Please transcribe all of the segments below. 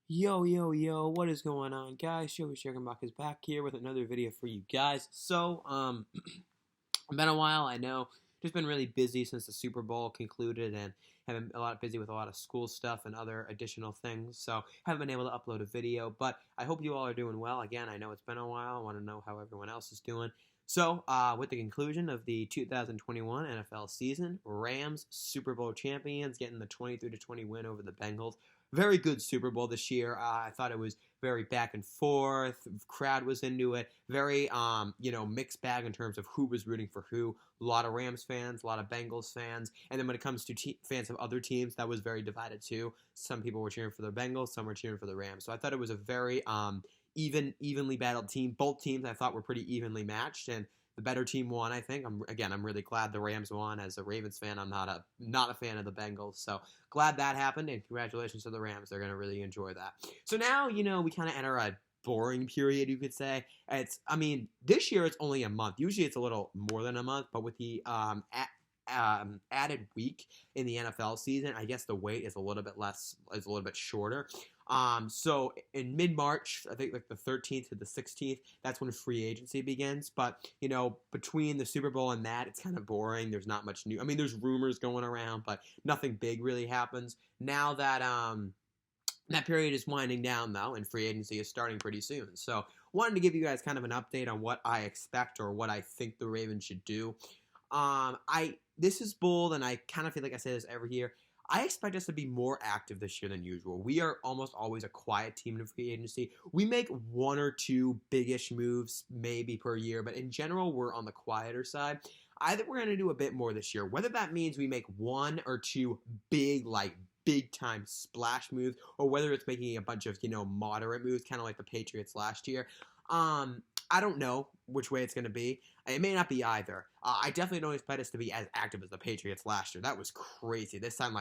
Yo, what is going on, guys? Joey Shakenbach is back here with another video for you guys. It's been a while, I know. Just been really busy since the Super Bowl concluded and have been a lot busy with a lot of school stuff and other additional things. So haven't been able to upload a video, but I hope you all are doing well. Again, I know it's been a while. I want to know how everyone else is doing. With the conclusion of the 2021 NFL season, Rams Super Bowl champions getting the 23-20 win over the Bengals. Very good Super Bowl this year. I thought it was very back and forth. Crowd was into it. Very, mixed bag in terms of who was rooting for who. A lot of Rams fans, a lot of Bengals fans. And then when it comes to fans of other teams, that was very divided too. Some people were cheering for the Bengals, some were cheering for the Rams. So I thought it was a very evenly battled team. Both teams I thought were pretty evenly matched, and the better team won. I think. I'm really glad the Rams won. As a Ravens fan, I'm not a fan of the Bengals, so glad that happened. And congratulations to the Rams. They're gonna really enjoy that. So now we kind of enter a boring period, you could say. This year it's only a month. Usually it's a little more than a month, but with the added week in the NFL season, I guess the wait is a little bit shorter. So in mid-March, I think like the 13th to the 16th, that's when free agency begins. But, between the Super Bowl and that, it's kind of boring. There's not much new. There's rumors going around, but nothing big really happens. Now that that period is winding down, though, and free agency is starting pretty soon. So wanted to give you guys kind of an update on what I expect or what I think the Ravens should do. This is bold, and I kind of feel like I say this every year. I expect us to be more active this year than usual. We are almost always a quiet team in free agency. We make one or two big-ish moves maybe per year, but in general, we're on the quieter side. I think we're going to do a bit more this year. Whether that means we make one or two big-time splash moves, or whether it's making a bunch of, moderate moves, kind of like the Patriots last year. I don't know which way it's going to be. It may not be either. I definitely don't expect us to be as active as the Patriots last year. That was crazy. This time,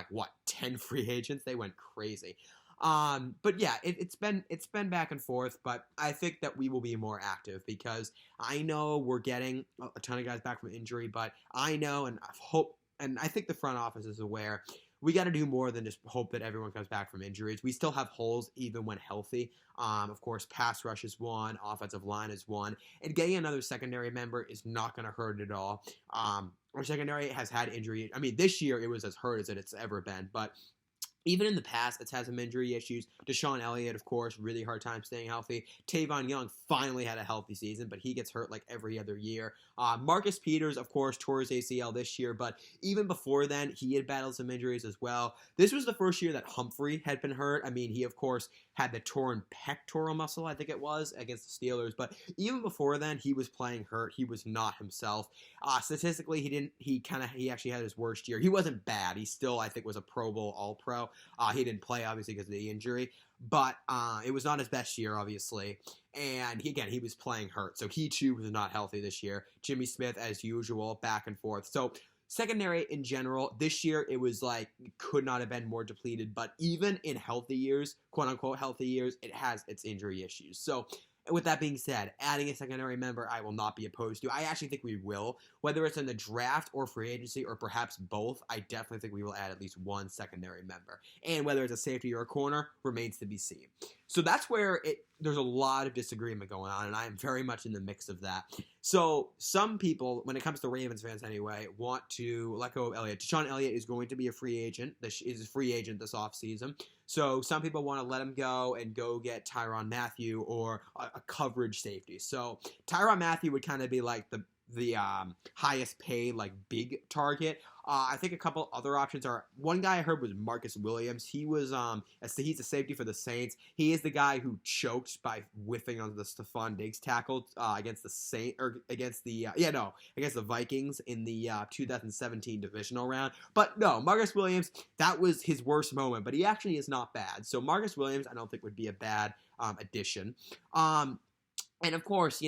10 free agents? They went crazy. But yeah, it's been back and forth, but I think that we will be more active because I know we're getting a ton of guys back from injury, but I know and I hope, and I think the front office is aware, we got to do more than just hope that everyone comes back from injuries. We still have holes even when healthy. Of course, pass rush is one, offensive line is one, and getting another secondary member is not going to hurt at all. Our secondary has had injury. This year it was as hurt as it's ever been, but even in the past, it's had some injury issues. Deshawn Elliot, of course, really hard time staying healthy. Tavon Young finally had a healthy season, but he gets hurt like every other year. Marcus Peters, of course, tore his ACL this year, but even before then, he had battled some injuries as well. This was the first year that Humphrey had been hurt. He, of course, had the torn pectoral muscle, I think it was, against the Steelers, but even before then, he was playing hurt. He was not himself. Statistically, he actually had his worst year. He wasn't bad. He still, I think, was a Pro Bowl All-Pro. He didn't play, obviously, because of the injury, but it was not his best year, obviously, and he was playing hurt, so he, too, was not healthy this year. Jimmy Smith, as usual, back and forth. So secondary in general, this year, it was could not have been more depleted, but even in healthy years, quote-unquote healthy years, it has its injury issues. So with that being said, adding a secondary member, I will not be opposed to. I actually think we will. Whether it's in the draft or free agency or perhaps both, I definitely think we will add at least one secondary member. And whether it's a safety or a corner remains to be seen. So that's where there's a lot of disagreement going on, and I am very much in the mix of that. So some people, when it comes to Ravens fans anyway, want to let go of Elliott. Deshawn Elliot is going to be a free agent. This offseason. So some people want to let him go and go get Tyrann Mathieu or a coverage safety. So Tyrann Mathieu would kind of be like the highest paid, big target. I think a couple other options are, one guy I heard was Marcus Williams. He was he's a safety for the Saints. He is the guy who choked by whiffing on the Stephon Diggs tackle against the Vikings in the 2017 divisional round. But no, Marcus Williams, that was his worst moment, but he actually is not bad. So Marcus Williams, I don't think would be a bad addition. And of course,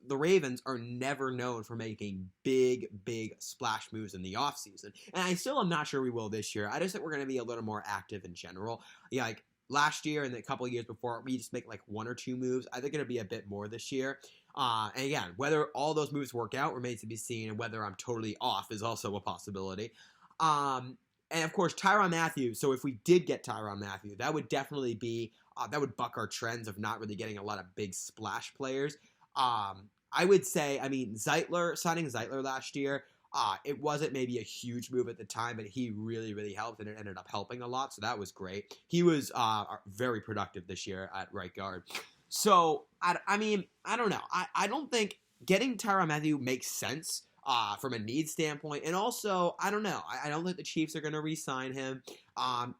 the Ravens are never known for making big splash moves in the offseason. And I still am not sure we will this year. I just think we're going to be a little more active in general. Yeah, last year and the couple of years before, we just make one or two moves. I think it'll be a bit more this year. And again, whether all those moves work out remains to be seen, and whether I'm totally off is also a possibility. And of course, Tyrann Mathieu. So if we did get Tyrann Mathieu, that would definitely be that would buck our trends of not really getting a lot of big splash players. I would say, I mean, signing Zeitler last year, it wasn't maybe a huge move at the time, but he really, really helped, and it ended up helping a lot. So that was great. He was very productive this year at right guard. So I mean, I don't know. I don't think getting Tyrann Mathieu makes sense. From a need standpoint, and also I don't know. I don't think the Chiefs are going to re-sign him.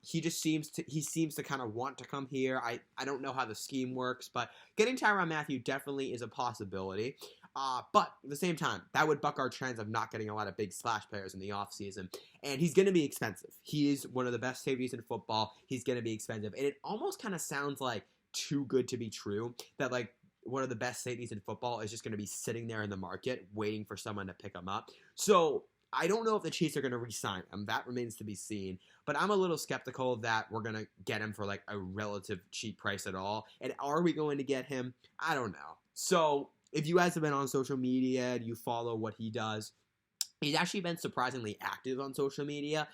He just seems to kind of want to come here. I don't know how the scheme works, but getting Tyrann Mathieu definitely is a possibility. But at the same time, that would buck our trends of not getting a lot of big splash players in the offseason. And he's going to be expensive. He is one of the best safeties in football. He's going to be expensive, and it almost kind of sounds like too good to be true that like one of the best safeties in football is just going to be sitting there in the market waiting for someone to pick him up. So I don't know if the Chiefs are going to re-sign him. That remains to be seen. But I'm a little skeptical that we're going to get him for like a relative cheap price at all. And are we going to get him? I don't know. So if you guys have been on social media and you follow what he does, he's actually been surprisingly active on social media.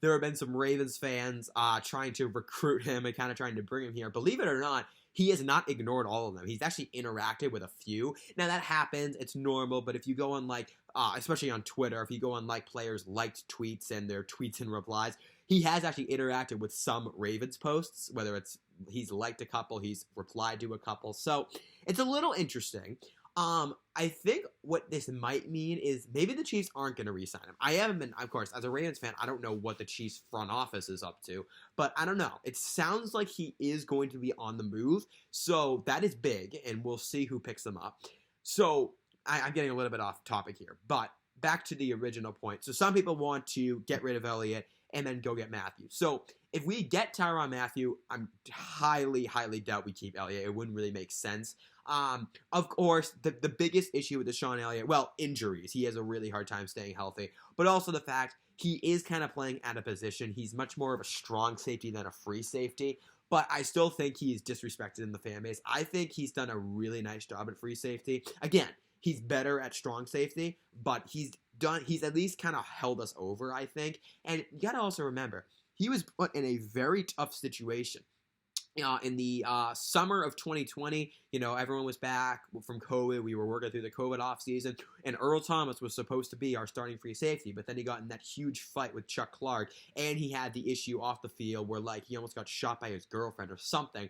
There have been some Ravens fans trying to recruit him and kind of trying to bring him here. Believe it or not, he has not ignored all of them. He's actually interacted with a few. Now, that happens. It's normal. But if you go on, like, especially on Twitter, if you go on, like, players' liked tweets and their tweets and replies, he has actually interacted with some Ravens posts, whether it's he's liked a couple, he's replied to a couple. So it's a little interesting. I think what this might mean is maybe the Chiefs aren't going to re-sign him. I haven't been, of course, as a Ravens fan, I don't know what the Chiefs front office is up to, but I don't know. It sounds like he is going to be on the move, so that is big, and we'll see who picks him up. So I'm getting a little bit off topic here, but back to the original point. So some people want to get rid of Elliott and then go get Mathieu. So if we get Tyrann Mathieu, I'm highly, highly doubt we keep Elliott. It wouldn't really make sense. Of course, the biggest issue with Deshawn Elliot, well, injuries. He has a really hard time staying healthy, but also the fact he is kind of playing out of position. He's much more of a strong safety than a free safety, but I still think he's disrespected in the fan base. I think he's done a really nice job at free safety. Again, he's better at strong safety, but he's at least kind of held us over, I think. And you got to also remember, he was put in a very tough situation. In the summer of 2020, everyone was back from COVID. We were working through the COVID offseason, and Earl Thomas was supposed to be our starting free safety, but then he got in that huge fight with Chuck Clark, and he had the issue off the field where, like, he almost got shot by his girlfriend or something.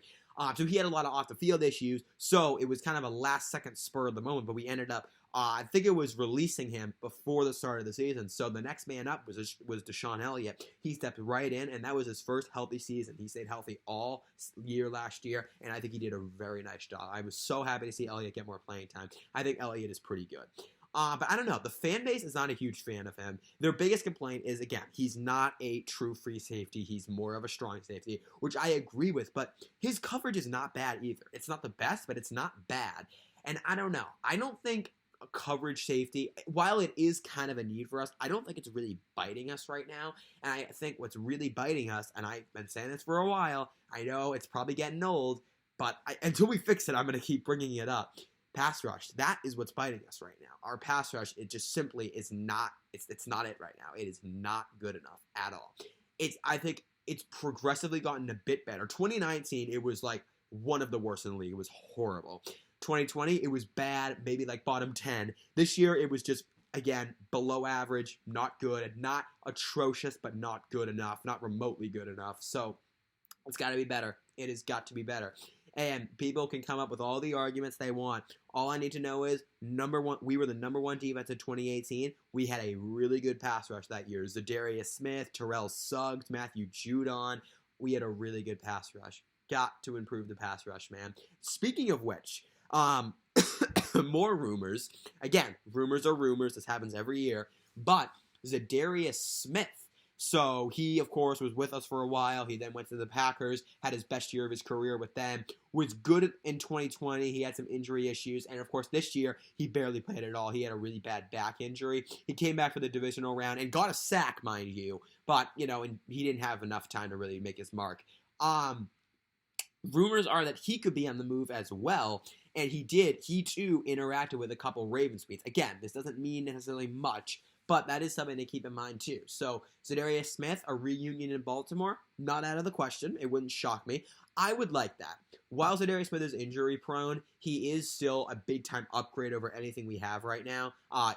So he had a lot of off-the-field issues, so it was kind of a last-second spur of the moment, but we ended up, I think it was releasing him before the start of the season. So the next man up was Deshawn Elliot. He stepped right in, and that was his first healthy season. He stayed healthy all year last year, and I think he did a very nice job. I was so happy to see Elliot get more playing time. I think Elliot is pretty good. But I don't know. The fan base is not a huge fan of him. Their biggest complaint is, again, he's not a true free safety. He's more of a strong safety, which I agree with. But his coverage is not bad either. It's not the best, but it's not bad. And I don't know. I don't think a coverage safety, while it is kind of a need for us, I don't think it's really biting us right now. And I think what's really biting us, and I've been saying this for a while, I know it's probably getting old, but until we fix it, I'm going to keep bringing it up. Pass rush, that is what's biting us right now. Our pass rush, it just simply is not, it's not it right now. It is not good enough at all. I think it's progressively gotten a bit better. 2019, it was like one of the worst in the league. It was horrible. 2020, it was bad, maybe like bottom 10. This year, it was just, again, below average, not good, not atrocious, but not good enough, not remotely good enough. So it's got to be better. It has got to be better. And people can come up with all the arguments they want. All I need to know is, number one, we were the number one defense in 2018. We had a really good pass rush that year. Zadarius Smith, Terrell Suggs, Matthew Judon. We had a really good pass rush. Got to improve the pass rush, man. Speaking of which, more rumors. Again, rumors are rumors. This happens every year. But Zadarius Smith. So he, of course, was with us for a while. He then went to the Packers, had his best year of his career with them, was good in 2020. He had some injury issues. And, of course, this year, he barely played at all. He had a really bad back injury. He came back for the divisional round and got a sack, mind you. But, and he didn't have enough time to really make his mark. Rumors are that he could be on the move as well. And he did. He, too, interacted with a couple Ravens tweets. Again, this doesn't mean necessarily much, but that is something to keep in mind too. So Zadarius Smith, a reunion in Baltimore, not out of the question. It wouldn't shock me. I would like that. While Zadarius Smith is injury prone, he is still a big time upgrade over anything we have right now.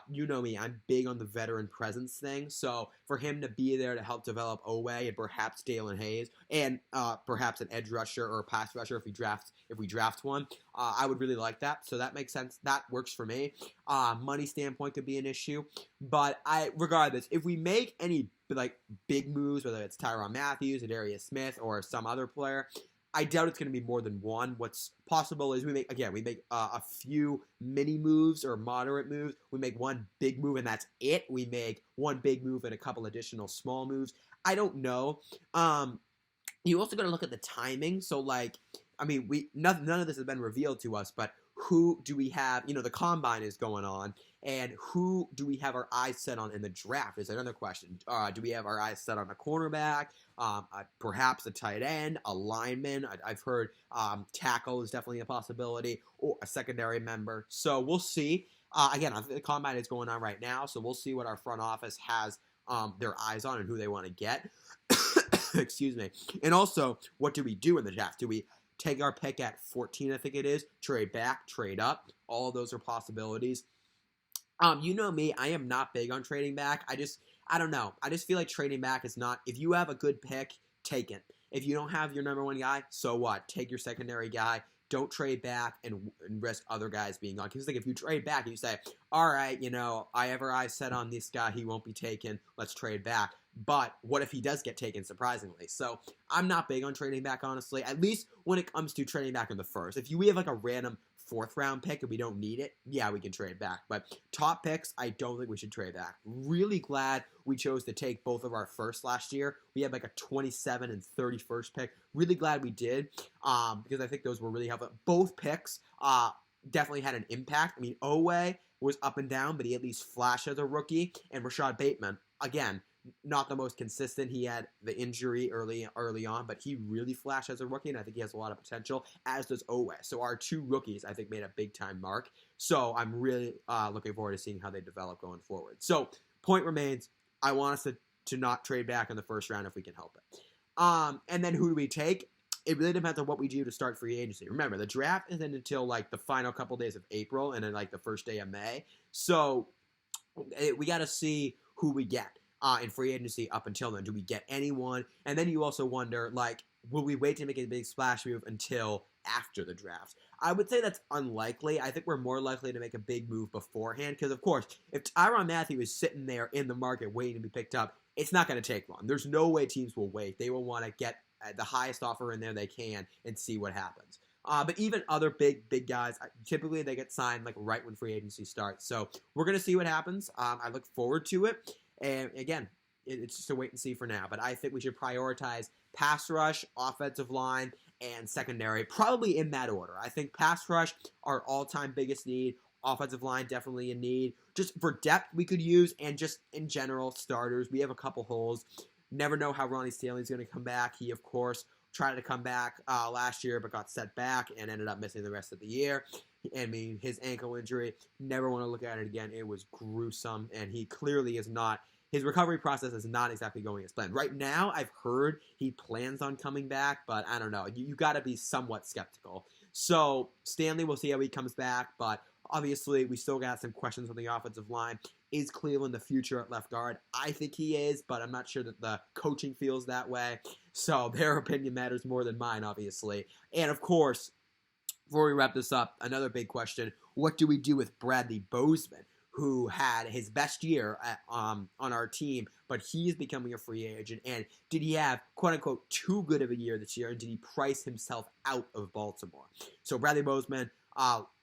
You know me, I'm big on the veteran presence thing. So for him to be there to help develop Owe and perhaps Dalen Hayes and perhaps an edge rusher or a pass rusher if we draft one, I would really like that. So that makes sense. That works for me. Money standpoint could be an issue, but regardless, if we make any like big moves, whether it's Tyrann Mathieu, Zadarius Smith, or some other player, I doubt it's going to be more than one. What's possible is we make a few mini moves or moderate moves. We make one big move and that's it. We make one big move and a couple additional small moves. I don't know. You also got to look at the timing. So none of this has been revealed to us, but who do we have? The combine is going on, and who do we have our eyes set on in the draft is another question. Do we have our eyes set on a cornerback, perhaps a tight end, a lineman? I've heard tackle is definitely a possibility, or a secondary member. So we'll see. Again, I think the combine is going on right now, so we'll see what our front office has their eyes on and who they want to get. Excuse me. And also, what do we do in the draft? Do we take our pick at 14, I think it is, trade back, trade up? All of those are possibilities. You know me, I am not big on trading back. I don't know. I just feel like trading back is not, if you have a good pick, take it. If you don't have your number one guy, so what? Take your secondary guy. Don't trade back and risk other guys being gone. Because if you trade back and you say, all right, I have our eyes set on this guy, he won't be taken, let's trade back. But what if he does get taken, surprisingly? So I'm not big on trading back, honestly, at least when it comes to trading back in the first. If we have a random fourth round pick and we don't need it, yeah, we can trade back. But top picks, I don't think we should trade back. Really glad we chose to take both of our firsts last year. We had a 27 and 31st pick. Really glad we did, because I think those were really helpful. Both picks definitely had an impact. Owe was up and down, but he at least flashed as a rookie. And Rashad Bateman, again, not the most consistent. He had the injury early on, but he really flashed as a rookie, and I think he has a lot of potential, as does Owe. So our two rookies, I think, made a big-time mark. So I'm really looking forward to seeing how they develop going forward. So point remains, I want us to not trade back in the first round if we can help it. And then who do we take? It really depends on what we do to start free agency. Remember, the draft isn't until the final couple days of April and then the first day of May. So we got to see who we get in free agency up until then. Do we get anyone? And then you also wonder, will we wait to make a big splash move until after the draft? I would say that's unlikely. I think we're more likely to make a big move beforehand because, of course, if Tyrann Mathieu is sitting there in the market waiting to be picked up, it's not going to take long. There's no way teams will wait. They will want to get the highest offer in there they can and see what happens. But even other big guys, typically they get signed right when free agency starts. So we're going to see what happens. I look forward to it. And again, it's just a wait and see for now. But I think we should prioritize pass rush, offensive line, and secondary, probably in that order. I think pass rush, our all-time biggest need. Offensive line, definitely a need. Just for depth, we could use, and just in general, starters. We have a couple holes. Never know how Ronnie Stanley is going to come back. He, of course, tried to come back last year, but got set back and ended up missing the rest of the year. His ankle injury, never want to look at it again. It was gruesome, and he clearly is not. His recovery process is not exactly going as planned. Right now, I've heard he plans on coming back, but I don't know. You got to be somewhat skeptical. So Stanley, we'll see how he comes back, but obviously we still got some questions on the offensive line. Is Cleveland the future at left guard? I think he is, but I'm not sure that the coaching feels that way. So their opinion matters more than mine, obviously. And of course, before we wrap this up, another big question: what do we do with Bradley Bozeman, who had his best year on our team, but he's becoming a free agent? And did he have, quote-unquote, too good of a year this year, and did he price himself out of Baltimore? So Bradley Bozeman,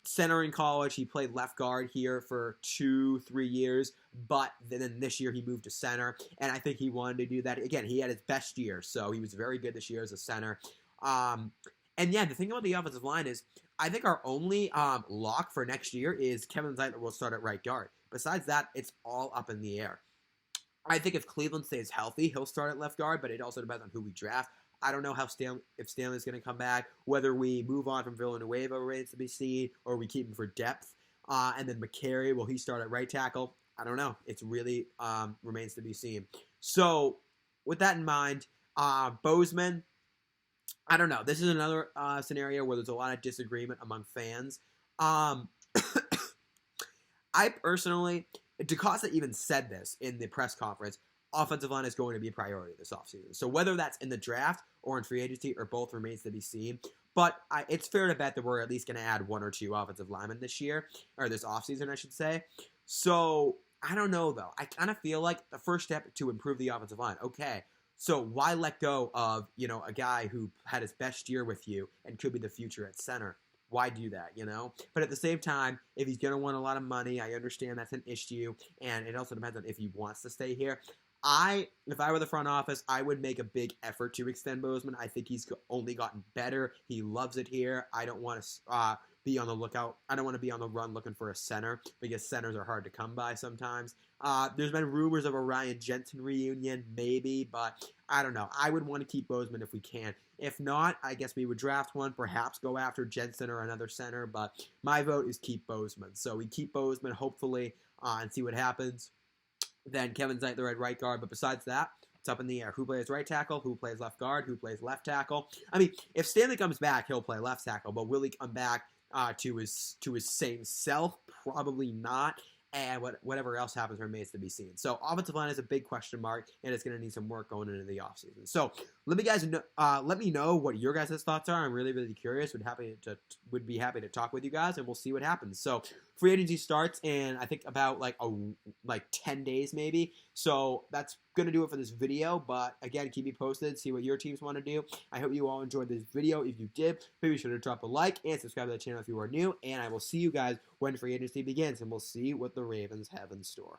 center in college, he played left guard here for 2-3 years, but then this year he moved to center, and I think he wanted to do that. Again, he had his best year, so he was very good this year as a center. And yeah, the thing about the offensive line is, I think our only lock for next year is Kevin Zeitler will start at right guard. Besides that, it's all up in the air. I think if Cleveland stays healthy, he'll start at left guard, but it also depends on who we draft. I don't know if Stanley's going to come back, whether we move on from Villanueva remains to be seen, or we keep him for depth. And then McCary, will he start at right tackle? I don't know. It's really remains to be seen. So with that in mind, Bozeman, I don't know. This is another scenario where there's a lot of disagreement among fans. I personally, DeCosta even said this in the press conference, offensive line is going to be a priority this offseason. So whether that's in the draft or in free agency or both remains to be seen. But it's fair to bet that we're at least going to add 1 or 2 offensive linemen this year, or this offseason, I should say. So I don't know, though. I kind of feel like the first step to improve the offensive line, okay, so why let go of, a guy who had his best year with you and could be the future at center? Why do that, But at the same time, if he's going to want a lot of money, I understand that's an issue, and it also depends on if he wants to stay here. If I were the front office, I would make a big effort to extend Bozeman. I think he's only gotten better. He loves it here. I don't want to be on the lookout. I don't want to be on the run looking for a center because centers are hard to come by sometimes. There's been rumors of a Ryan Jensen reunion, maybe, but I don't know. I would want to keep Bozeman if we can. If not, I guess we would draft one, perhaps go after Jensen or another center, but my vote is keep Bozeman. So we keep Bozeman, hopefully, and see what happens. Then Kevin Zeitler at right guard, but besides that, it's up in the air. Who plays right tackle? Who plays left guard? Who plays left tackle? I mean, if Stanley comes back, he'll play left tackle, but will he come back to his same self? Probably not. And whatever else happens remains to be seen. So offensive line is a big question mark, and it's going to need some work going into the offseason. So let me know what your guys' thoughts are. I'm really, really curious. Would be happy to talk with you guys, and we'll see what happens. So free agency starts in, I think, about like 10 days maybe. So that's going to do it for this video. But again, keep me posted. See what your teams want to do. I hope you all enjoyed this video. If you did, maybe be sure to drop a like and subscribe to the channel if you are new. And I will see you guys when free agency begins, and we'll see what the Ravens have in store.